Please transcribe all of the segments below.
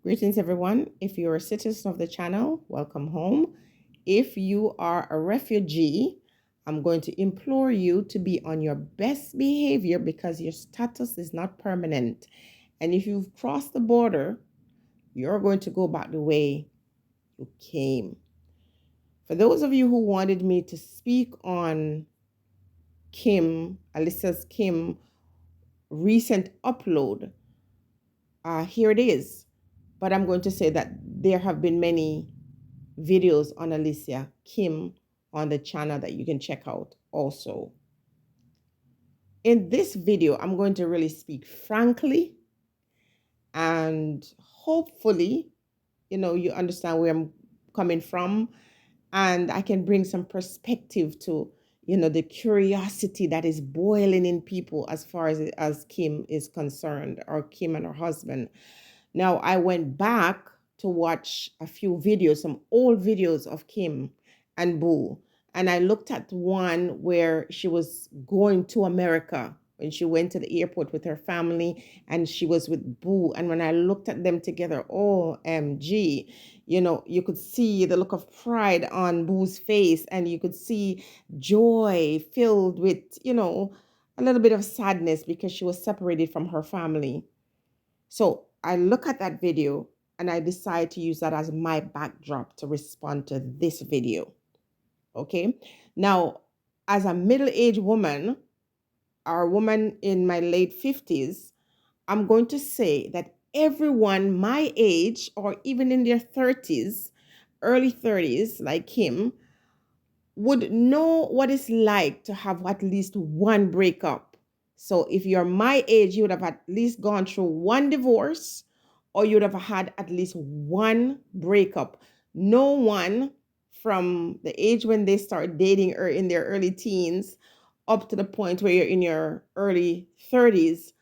Greetings, everyone. If you're a citizen of the channel, welcome home. If you are a refugee, I'm going to implore you to be on your best behavior because your status is not permanent. And if you've crossed the border, you're going to go back the way you came. For those of you who wanted me to speak on Alicia Kim recent upload, here it is. But I'm going to say that there have been many videos on Alicia Kim on the channel that you can check out also. In this video, I'm going to really speak frankly and hopefully, you understand where I'm coming from and I can bring some perspective to, the curiosity that is boiling in people as far as Kim is concerned, or Kim and her husband. Now, I went back to watch a few videos, some old videos of Kim and Boo. And I looked at one where she was going to America when she went to the airport with her family and she was with Boo. And when I looked at them together, OMG, you could see the look of pride on Boo's face and you could see joy filled with, a little bit of sadness because she was separated from her family. So I look at that video and I decide to use that as my backdrop to respond to this video. Okay. Now, as a middle-aged woman or a woman in my late 50s, I'm going to say that everyone my age or even in their 30s, early 30s, like Kim, would know what it's like to have at least one breakup. So if you're my age, you would have at least gone through one divorce or you would have had at least one breakup. No one from the age when they start dating or in their early teens up to the point where you're in your early 30s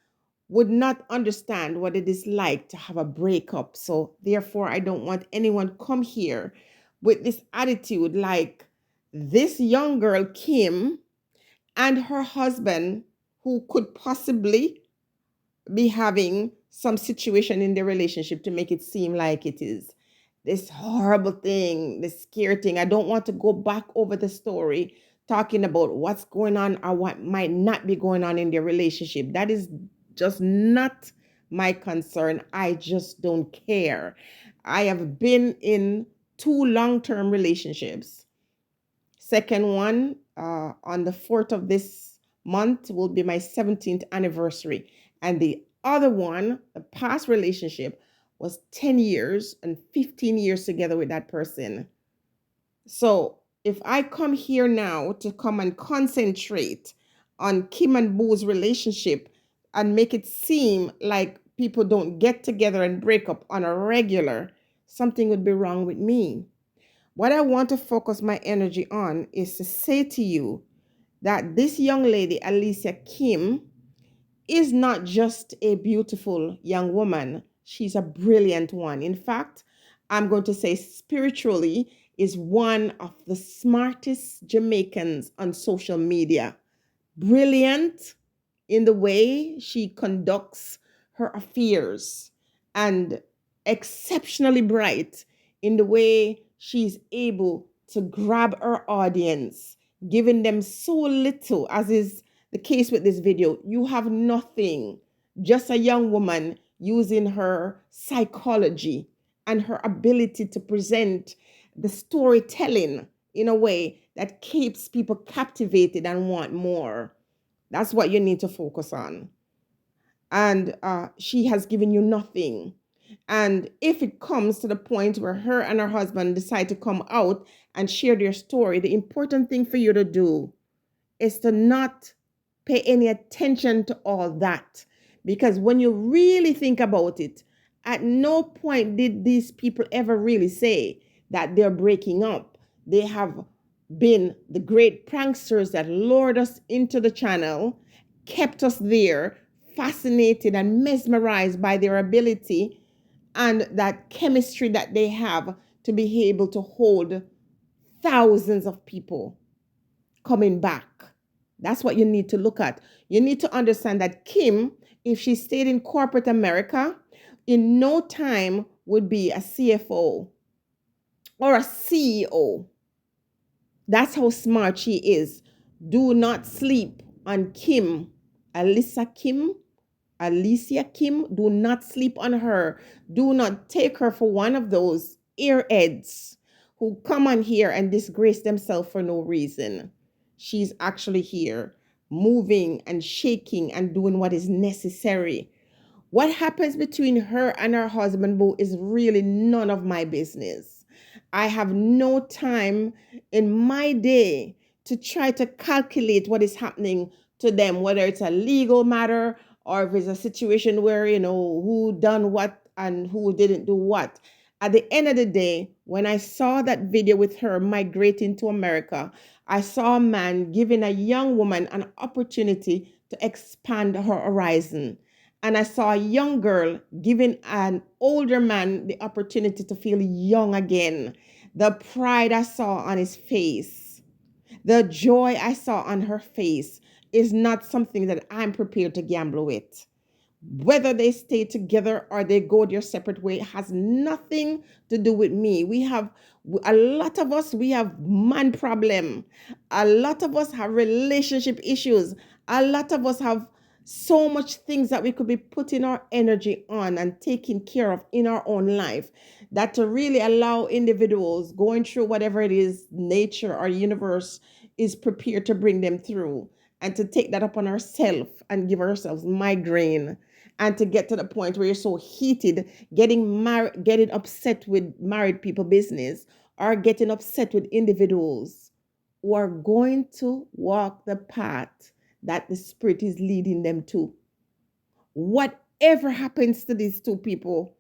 would not understand what it is like to have a breakup. So therefore, I don't want anyone come here with this attitude like this young girl, Kim, and her husband, who could possibly be having some situation in their relationship to make it seem like it is this horrible thing, this scary thing. I don't want to go back over the story talking about what's going on or what might not be going on in their relationship. That is just not my concern. I just don't care. I have been in two long-term relationships. Second one, on the 4th of this month, will be my 17th anniversary. And the other one, the past relationship, was 10 years and 15 years together with that person. So if I come here now to come and concentrate on Kim and Boo's relationship and make it seem like people don't get together and break up on a regular, something would be wrong with me. What I want to focus my energy on is to say to you that this young lady, Alicia Kim, is not just a beautiful young woman. She's a brilliant one. In fact, I'm going to say spiritually is one of the smartest Jamaicans on social media. Brilliant in the way she conducts her affairs and exceptionally bright in the way she's able to grab her audience, giving them so little, as is the case with this video. You have nothing, just a young woman using her psychology and her ability to present the storytelling in a way that keeps people captivated and want more. That's what you need to focus on. And she has given you nothing. And if it comes to the point where her and her husband decide to come out and share their story, the important thing for you to do is to not pay any attention to all that. Because when you really think about it, at no point did these people ever really say that they're breaking up. They have been the great pranksters that lured us into the channel, kept us there, fascinated and mesmerized by their ability and that chemistry that they have to be able to hold thousands of people coming back. That's what you need to look at. You need to understand that Kim, if she stayed in corporate America, in no time would be a CFO or a CEO. That's how smart she is. Do not sleep on Kim, Alicia Kim. Do not sleep on her. Do not take her for one of those earheads who come on here and disgrace themselves for no reason. She's actually here, moving and shaking and doing what is necessary. What happens between her and her husband, Boo, is really none of my business. I have no time in my day to try to calculate what is happening to them, whether it's a legal matter or if it's a situation where, who done what and who didn't do what. At the end of the day, when I saw that video with her migrating to America, I saw a man giving a young woman an opportunity to expand her horizon. And I saw a young girl giving an older man the opportunity to feel young again. The pride I saw on his face, the joy I saw on her face is not something that I'm prepared to gamble with. Whether they stay together or they go their separate way has nothing to do with me. A lot of us, we have man problem. A lot of us have relationship issues. A lot of us have so much things that we could be putting our energy on and taking care of in our own life, that to really allow individuals going through whatever it is nature or universe is prepared to bring them through, and to take that upon ourselves and give ourselves migraine, and to get to the point where you're so heated, getting married, getting upset with married people business, or getting upset with individuals who are going to walk the path that the spirit is leading them to. Whatever happens to these two people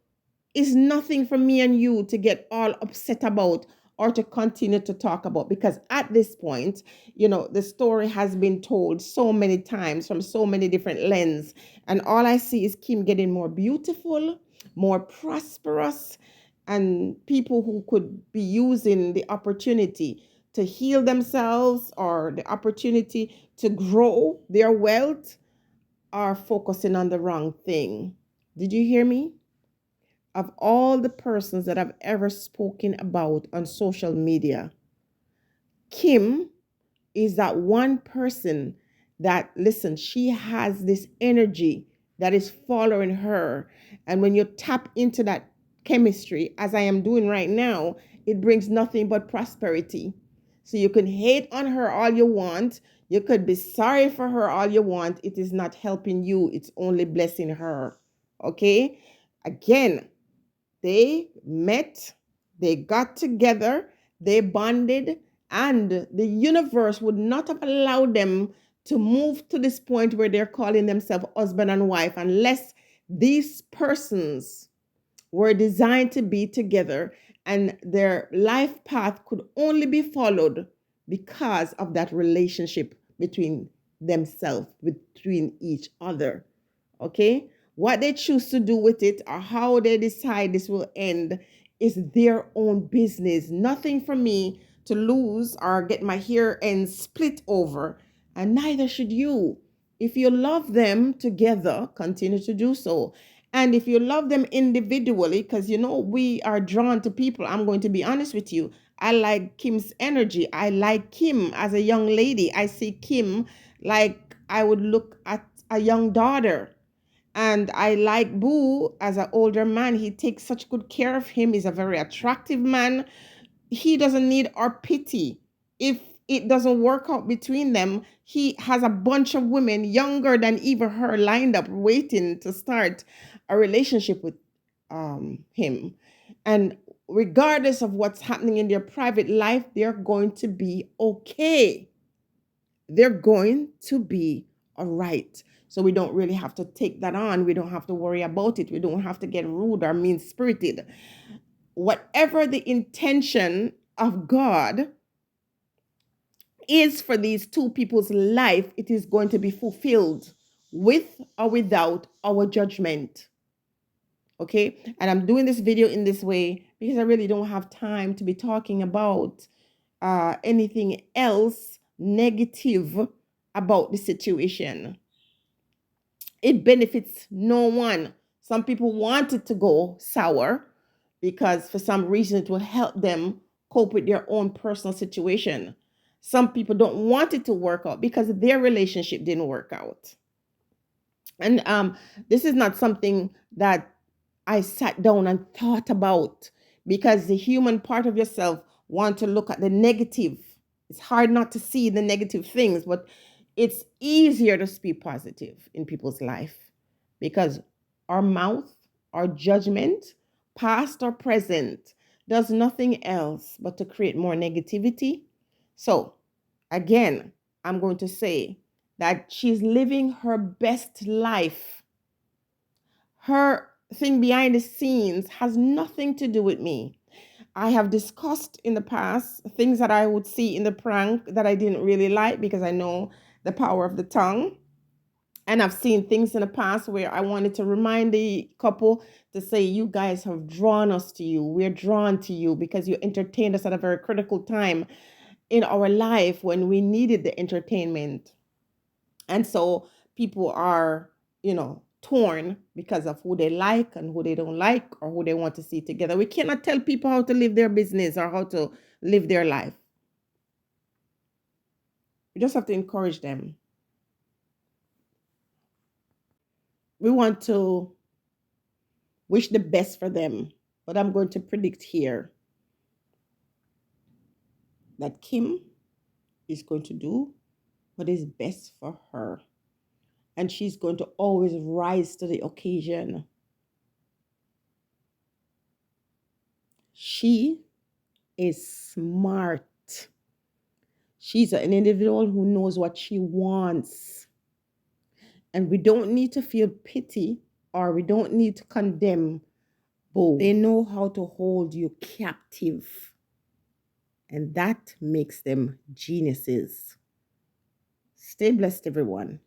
is nothing for me and you to get all upset about or to continue to talk about, because at this point, the story has been told so many times from so many different lenses, and all I see is Kim getting more beautiful, more prosperous, and people who could be using the opportunity to heal themselves or the opportunity to grow their wealth are focusing on the wrong thing. Did you hear me? Of all the persons that I've ever spoken about on social media, Kim is that one person that, listen, she has this energy that is following her. And when you tap into that chemistry, as I am doing right now, it brings nothing but prosperity. So you can hate on her all you want. You could be sorry for her all you want. It is not helping you. It's only blessing her. Okay? Again, they met, they got together, they bonded, and the universe would not have allowed them to move to this point where they're calling themselves husband and wife unless these persons were designed to be together, and their life path could only be followed because of that relationship between themselves, between each other. Okay? What they choose to do with it or how they decide this will end is their own business. Nothing for me to lose or get my hair ends split over, and neither should you. If you love them together, continue to do so. And if you love them individually, because we are drawn to people, I'm going to be honest with you. I like Kim's energy. I like Kim as a young lady. I see Kim like I would look at a young daughter. And I like Boo as an older man. He takes such good care of him. He's a very attractive man. He doesn't need our pity. If it doesn't work out between them, he has a bunch of women younger than even her lined up waiting to start a relationship with him. And regardless of what's happening in their private life, they're going to be okay. They're going to be all right. So we don't really have to take that on. We don't have to worry about it. We don't have to get rude or mean spirited. Whatever the intention of God is for these two people's life, it is going to be fulfilled with or without our judgment. Okay? And I'm doing this video in this way because I really don't have time to be talking about anything else negative about the situation. It benefits no one. Some people want it to go sour, because for some reason it will help them cope with their own personal situation. Some people don't want it to work out because their relationship didn't work out. And this is not something that I sat down and thought about, because the human part of yourself want to look at the negative. It's hard not to see the negative things, but it's easier to speak positive in people's life, because our mouth, our judgment, past or present, does nothing else but to create more negativity. So again, I'm going to say that she's living her best life. Her thing behind the scenes has nothing to do with me. I have discussed in the past things that I would see in the prank that I didn't really like, because I know the power of the tongue. And I've seen things in the past where I wanted to remind the couple to say, you guys have drawn us to you. We're drawn to you because you entertained us at a very critical time in our life when we needed the entertainment. And so people are, torn because of who they like and who they don't like, or who they want to see together. We cannot tell people how to live their business or how to live their life. We just have to encourage them. We want to wish the best for them. But I'm going to predict here that Kim is going to do what is best for her. And she's going to always rise to the occasion. She is smart. She's an individual who knows what she wants. And we don't need to feel pity, or we don't need to condemn Boo. They know how to hold you captive. And that makes them geniuses. Stay blessed, everyone.